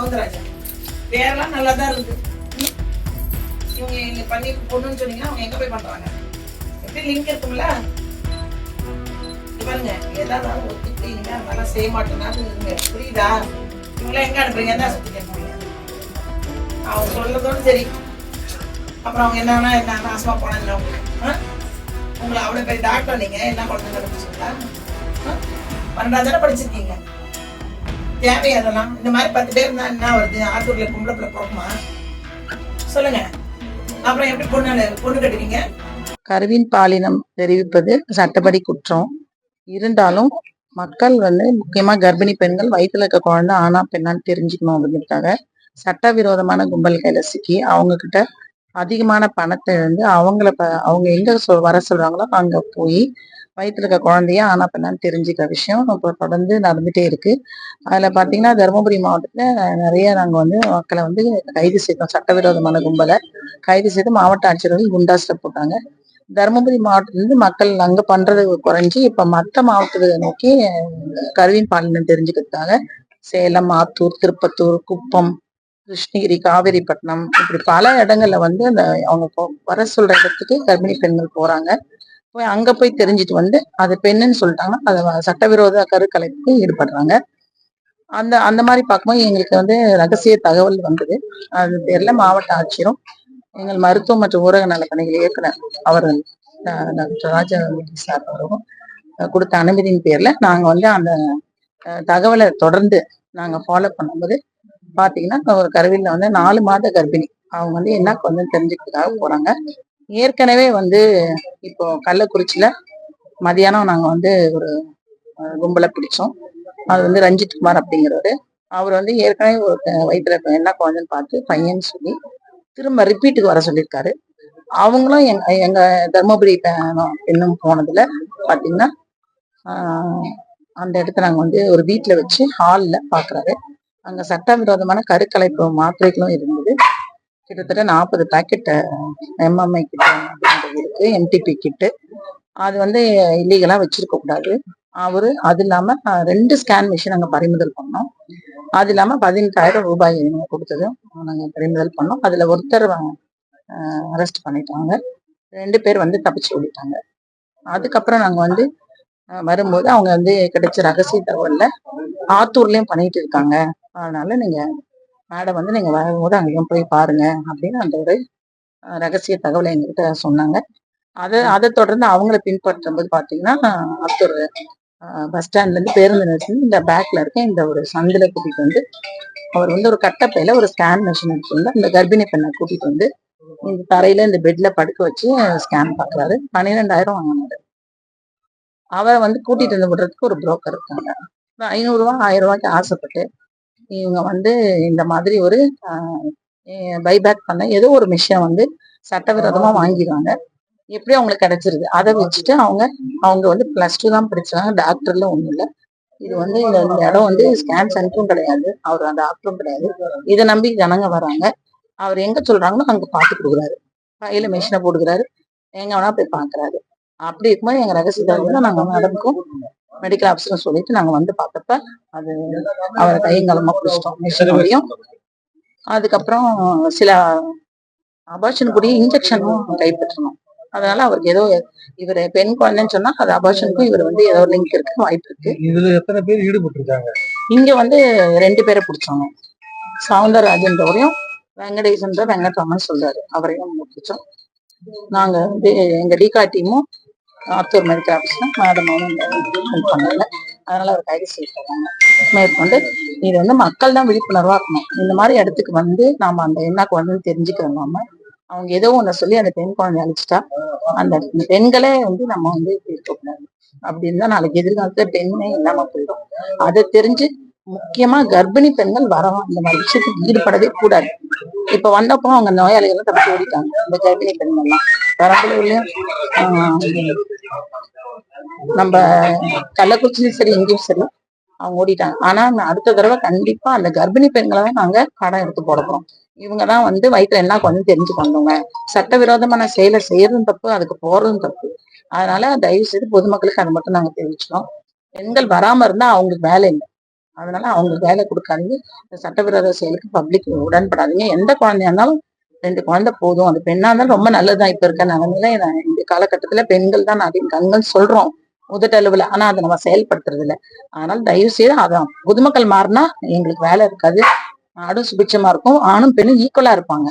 சவுந்தரராஜன் பேரெல்லாம் நல்லா தான் இருக்கு. இவங்க இங்க பண்ணி பொண்ணுன்னு சொன்னீங்கன்னா அவங்க எங்க போய் பண்றாங்க? எப்படி லிங்க் இருக்கும்ல? பாருங்க, ஏதாவது ஒத்துக்கிட்டீங்க அதெல்லாம் செய்ய மாட்டேன்னா புரியுதா? இவங்களாம் எங்க அனுப்புறீங்க? என்ன சுத்தி கேட்பீங்க? அவங்க சொல்றதோடு சரி. அப்புறம் அவங்க என்னன்னா என்ன நாசமா போனாங்க உங்களை அவ்வளவு பெரிய டாக்டர், நீங்க என்ன குழந்தை கண்டுபிடிச்சிங்களா? 12 தானே படிச்சிருக்கீங்க. தேவை அதெல்லாம்? இந்த மாதிரி 10 பேர் இருந்தா என்ன வருது? ஆத்தூர்ல பொம்பளை பிள்ளை பிறக்குமா? சொல்லுங்க. அப்புறம் எப்படி பொண்ணு கட்டுவீங்க? கருவின் பாலினம் தெரிவிப்பது சட்டப்படி குற்றம். இருந்தாலும் மக்கள் முக்கியமா கர்ப்பிணி பெண்கள் வயிற்றுல இருக்க குழந்தை ஆனா பெண்ணான்னு தெரிஞ்சுக்கணும் அப்படிங்கிறதுக்காக சட்டவிரோதமான கும்பல் கையில சிக்கி அவங்க கிட்ட அதிகமான பணத்தை இழந்து அவங்க எங்க வர சொல்றாங்களோ அங்க போய் வயிற்றுல இருக்க குழந்தைய ஆனா பெண்ணான்னு தெரிஞ்சுக்கிற விஷயம் இப்போ தொடர்ந்து நடந்துட்டே இருக்கு. அதுல பாத்தீங்கன்னா தருமபுரி மாவட்டத்துல நிறைய நாங்க மக்களை கைது செய்தோம். சட்டவிரோதமான கும்பலை கைது செய்து மாவட்ட ஆட்சியர்கள் குண்டாஸ்ல போட்டாங்க. தருமபுரி மாவட்டத்திலிருந்து மக்கள் அங்க பண்றது குறைஞ்சி இப்ப மற்ற மாவட்டத்தை நோக்கி கருவின் பாலினம் தெரிஞ்சுக்கிறதுக்காக சேலம், ஆத்தூர், திருப்பத்தூர், குப்பம், கிருஷ்ணகிரி, காவேரிப்பட்டினம் இப்படி பல இடங்கள்ல அந்த அவங்க வர சொல்ற இடத்துக்கு கர்ப்பிணி பெண்கள் போறாங்க. போய் அங்க போய் தெரிஞ்சுட்டு அது பெண்ணுன்னு சொல்லிட்டாங்கன்னா அதை சட்டவிரோத கருக்கலைப்புக்கு ஈடுபடுறாங்க. அந்த மாதிரி பார்க்கும்போது எங்களுக்கு ரகசிய தகவல் வந்தது. அது பேர்ல மாவட்ட ஆட்சியரும் எங்கள் மருத்துவம் மற்றும் ஊரக நலப்பணிகள் இயக்குனர் அவர்கள் டாக்டர் ராஜாமூர்த்தி சார் அவரும் கொடுத்த அனுமதியின் பேர்ல நாங்க அந்த தகவலை தொடர்ந்து நாங்க ஃபாலோ பண்ணும்போது பாத்தீங்கன்னா ஒரு கருவில 4 மாத கர்ப்பிணி அவங்க என்ன தெரிஞ்சுக்கிறதுக்காக போறாங்க. ஏற்கனவே இப்போ கள்ளக்குறிச்சியில மதியானம் நாங்க ஒரு கும்பலை பிடிச்சோம். அது ரஞ்சித் குமார் அப்படிங்கிறவரு. அவர் ஏற்கனவே ஒரு வயிற்றுல என்ன குழந்தைன்னு பார்த்து பையன்னு சொல்லி திரும்ப ரிப்பீட்டுக்கு வர சொல்லியிருக்காரு. அவங்களும் எங்க தர்மபுரி பெண்ணும் போனதுல பாத்தீங்கன்னா அந்த இடத்த நாங்க ஒரு வீட்டுல வச்சு ஹால்ல பாக்குறாரு. அங்க சட்டவிரோதமான கருக்கலைப்பு மாத்திரைகளும் இருந்தது. கிட்டத்தட்ட 40 பாக்கெட் எம்எம்ஐ கிட்ட இருக்கு, எம்டிபி கிட்டு. அது இல்லீகலா வச்சிருக்க கூடாது. அது இல்லாம 2 ஸ்கேன் மிஷின் நாங்க பறிமுதல் பண்ணோம். அது இல்லாம 18,000 ரூபாய் கொடுத்தது நாங்க பறிமுதல் பண்ணோம். அதுல ஒருத்தர் அரெஸ்ட் பண்ணிட்டாங்க. 2 பேர் தப்பிச்சு ஓடிட்டாங்க. அதுக்கப்புறம் நாங்க வரும்போது அவங்க கிடைச்ச ரகசிய தகவல்ல ஆத்தூர்லயும் பண்ணிட்டு இருக்காங்க, அதனால நீங்க மேடம் நீங்க வரும்போது அங்கேயும் போய் பாருங்க அப்படின்னு அந்த ஒரு ரகசிய தகவலை எங்ககிட்ட சொன்னாங்க. அதை தொடர்ந்து அவங்கள பின்பற்றும் போது பாத்தீங்கன்னா ஆத்தூர் பஸ் ஸ்டாண்ட்ல இருந்து பேருந்து நிறுத்தி இந்த பேக்ல இருக்க இந்த ஒரு சந்தில கூட்டிட்டு அவர் ஒரு கட்டப்பையில ஒரு ஸ்கேன் மிஷின் எடுத்து இந்த கர்ப்பிணி பெண்ணை கூட்டிட்டு இந்த தரையில இந்த பெட்ல படுக்க வச்சு ஸ்கேன் பாக்குறாரு. 12,000 வாங்கினாரு. அவரை கூட்டிட்டு விடுறதுக்கு ஒரு புரோக்கர் இருக்காங்க. 500 ரூபா 1000 ரூபாய்க்கு ஆசைப்பட்டு இவங்க இந்த மாதிரி ஒரு பைபேக் பண்ண ஏதோ ஒரு மிஷினை சட்டவிரோதமா வாங்கிடுவாங்க. எப்படி அவங்களுக்கு கிடைச்சிருது. அதை வச்சுட்டு அவங்க +2 தான் படிச்சாங்க, டாக்டர்ல ஒண்ணும் இல்லை. இது இந்த இடம் ஸ்கேன் சென்டரும் கிடையாது, அவர் அந்த டாக்டரும் கிடையாது. இதை நம்பி ஜனங்க வராங்க. அவர் எங்க சொல்றாங்களோ அங்க பாத்து கொடுக்குறாரு. கையில மிஷினை போட்டுக்கிறாரு, எங்க வேணா போய் பாக்குறாரு. அப்படி இருக்கும்போது எங்க ரகசியத்தை நாங்க மேடமுக்கும் மெடிக்கல் ஆஃபீஸரும் சொல்லிட்டு நாங்க பார்த்தப்ப அது அவரை கையங்காலமா பிடிச்சிட்டோம் மிஷினோடையும். அதுக்கப்புறம் சில அபார்ஷன் கூடிய இன்ஜெக்ஷனும் கைப்பற்றணும். அதனால அவருக்கு ஏதோ இவர் பெண் குழந்தைன்னு சொன்னா அது அபார்ஷனுக்கும் இவர் ஏதோ லிங்க் இருக்கு, வாய்ப்பு இருக்கு. இதுல எத்தனை பேர் ஈடுபட்டிருக்காங்க? இங்க 2 பேரை பிடிச்சாங்க. சவுந்தரராஜன்றவரையும் வெங்கடேசன் வெங்கட்ராமன் சொல்றாரு, அவரையும் பிடிச்சோம். நாங்க எங்க டிகா டீமும் ஆத்தூர் மெடிக்கல் ஆஃபீஸ்ல மேடமும் பண்ணல. அதனால அவர் கைது செய்யப்படுறாங்க. மேற்கொண்டு இது மக்கள் தான் விழிப்புணர்வா இருக்கணும். இந்த மாதிரி இடத்துக்கு நாம அந்த என்ன குழந்தைன்னு தெரிஞ்சுக்கிறோம். அவங்க ஏதோ ஒண்ணு சொல்லி அந்த பெண் குழந்தை அழிச்சிட்டா அந்த பெண்களே நம்ம இருக்கக்கூடாது. அப்படின்னு தான் நாளைக்கு எதிர்காலத்துல பெண்ணே இல்லாம போயிடும். அதை தெரிஞ்சு முக்கியமா கர்ப்பிணி பெண்கள் வரவும் இந்த மாதிரி விஷயத்துக்கு ஈடுபடவே கூடாது. இப்ப வந்தப்போ அவங்க நோயாளிகள் தப்பிச்சு ஓடிட்டாங்க. இந்த கர்ப்பிணி பெண்கள்லாம் பெரம்பலூர்லயும் நம்ம கள்ளக்குறிச்சியும் சரி எங்கேயும் சரி அவங்க ஓடிட்டாங்க. ஆனா அடுத்த தடவை கண்டிப்பா அந்த கர்ப்பிணி பெண்களை தான் நாங்க படம் எடுத்து போட போறோம். இவங்கதான் வயிற்றுல என்ன கொஞ்சம் தெரிஞ்சு பண்ணவங்க. சட்டவிரோதமான செயலை செய்யறதும் தப்பு, அதுக்கு போறதும் தப்பு. அதனால தயவு செய்து பொதுமக்களுக்கு அதை மட்டும் நாங்க தெரிவிச்சோம். பெண்கள் வராம இருந்தா அவங்களுக்கு வேலை இல்லை. அதனால அவங்களுக்கு வேலை கொடுக்காதீங்க. இந்த சட்டவிரோத செயலுக்கு பப்ளிக் உடன்படாதீங்க. எந்த குழந்தையா இருந்தாலும் 2 குழந்தை போதும். அது பெண்ணா இருந்தாலும் ரொம்ப நல்லதுதான். இப்ப இருக்க நிலைமையில இந்த காலகட்டத்துல பெண்கள் தான் அதிகம் கண்கள் சொல்றோம் உதட்டளவுல. ஆனா அதை நம்ம செயல்படுத்துறது இல்ல. அதனால தயவு செய்து அதான் பொதுமக்கள் மாறினா எங்களுக்கு வேலை இருக்காது. நாடும் சுபிட்சமா இருக்கும். ஆணும் பெண்ணும் ஈக்குவலா இருப்பாங்க.